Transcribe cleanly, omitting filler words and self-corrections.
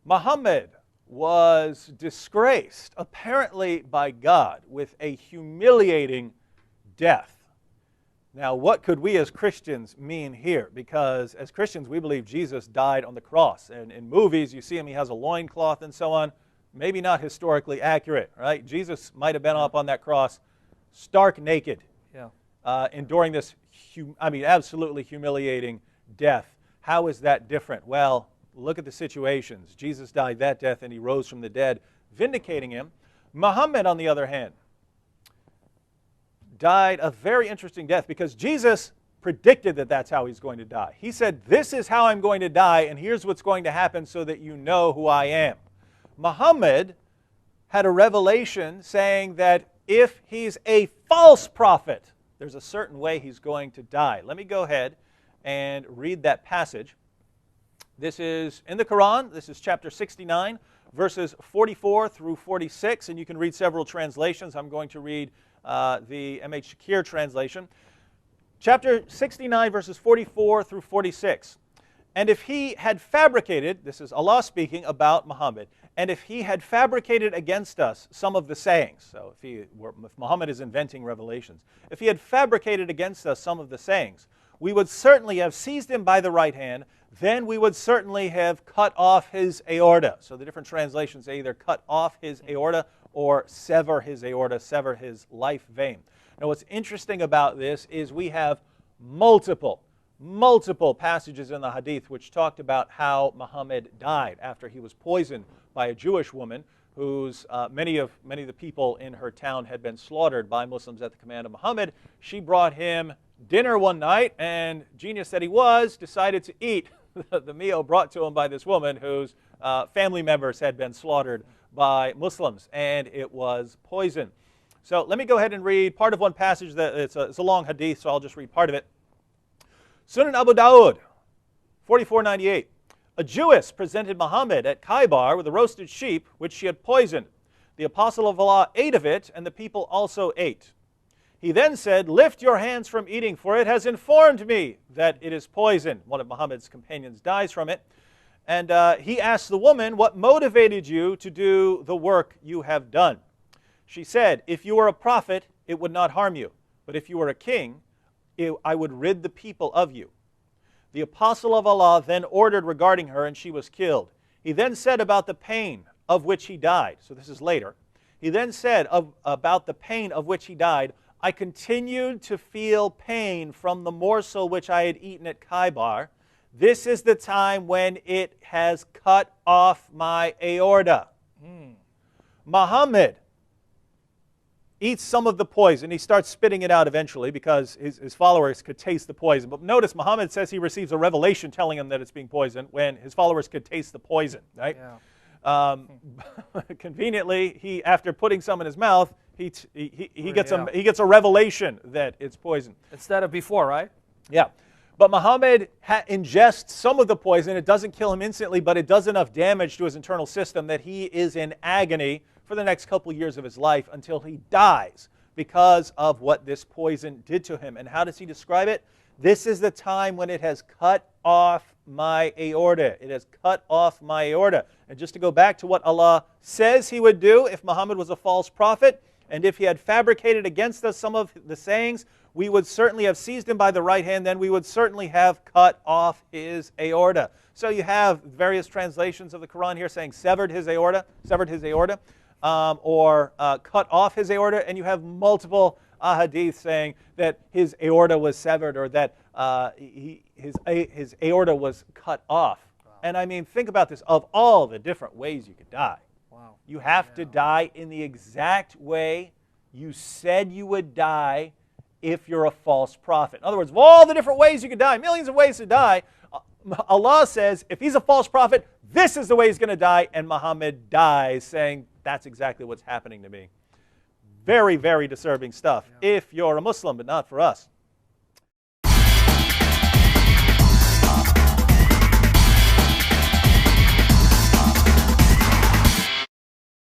Muhammad was disgraced, apparently by God, with a humiliating death. Now, what could we as Christians mean here? Because as Christians, we believe Jesus died on the cross. And in movies, you see him, he has a loincloth and so on. Maybe not historically accurate, right? Jesus might have been up on that cross stark naked, enduring this, absolutely humiliating death. How is that different? Well, look at the situations. Jesus died that death and he rose from the dead, vindicating him. Muhammad, on the other hand, died a very interesting death because Jesus predicted that that's how he's going to die. He said, this is how I'm going to die, and here's what's going to happen so that you know who I am. Muhammad had a revelation saying that if he's a false prophet, there's a certain way he's going to die. Let me go ahead and read that passage. This is in the Quran. This is chapter 69, verses 44 through 46, and you can read several translations. I'm going to read the M.H. Shakir translation. Chapter 69, verses 44 through 46. And if he had fabricated, this is Allah speaking about Muhammad, and if he had fabricated against us some of the sayings, so if Muhammad is inventing revelations, if he had fabricated against us some of the sayings, we would certainly have seized him by the right hand, then we would certainly have cut off his aorta. So the different translations say either cut off his aorta or sever his aorta, sever his life vein. Now what's interesting about this is we have multiple passages in the hadith which talked about how Muhammad died after he was poisoned by a Jewish woman whose many of the people in her town had been slaughtered by Muslims at the command of Muhammad. She brought him dinner one night, and genius that he was, decided to eat the meal brought to him by this woman whose family members had been slaughtered by Muslims, and it was poison. So let me go ahead and read part of one passage. It's a long hadith, so I'll just read part of it. Sunan Abu Dawud, 4498. A Jewess presented Muhammad at Khaybar with a roasted sheep, which she had poisoned. The apostle of Allah ate of it, and the people also ate. He then said, lift your hands from eating, for it has informed me that it is poison. One of Muhammad's companions dies from it. And he asked the woman, what motivated you to do the work you have done? She said, if you were a prophet, it would not harm you. But if you were a king, I would rid the people of you. The apostle of Allah then ordered regarding her, and she was killed. He then said about the pain of which he died. So this is later. He then said about the pain of which he died, I continued to feel pain from the morsel which I had eaten at Khaybar. This is the time when it has cut off my aorta. Muhammad eats some of the poison. He starts spitting it out eventually because his followers could taste the poison. But notice Muhammad says he receives a revelation telling him that it's being poisoned when his followers could taste the poison, right? Yeah. Conveniently, after putting some in his mouth, he gets a revelation that it's poison. Instead of before, right? Yeah. But Muhammad ingests some of the poison. It doesn't kill him instantly, but it does enough damage to his internal system that he is in agony for the next couple years of his life until he dies because of what this poison did to him. And how does he describe it? This is the time when it has cut off my aorta. It has cut off my aorta. And just to go back to what Allah says he would do if Muhammad was a false prophet, and if he had fabricated against us some of the sayings, we would certainly have seized him by the right hand, then we would certainly have cut off his aorta. So you have various translations of the Quran here saying severed his aorta, or cut off his aorta, and you have multiple ahadith saying that his aorta was severed or that his aorta was cut off. Wow. And I mean, think about this. Of all the different ways you could die, wow, you have to die in the exact way you said you would die if you're a false prophet. In other words, of all the different ways you could die, millions of ways to die, Allah says, if he's a false prophet, this is the way he's going to die, and Muhammad dies saying, that's exactly what's happening to me. Very, very disturbing stuff if you're a Muslim, but not for us.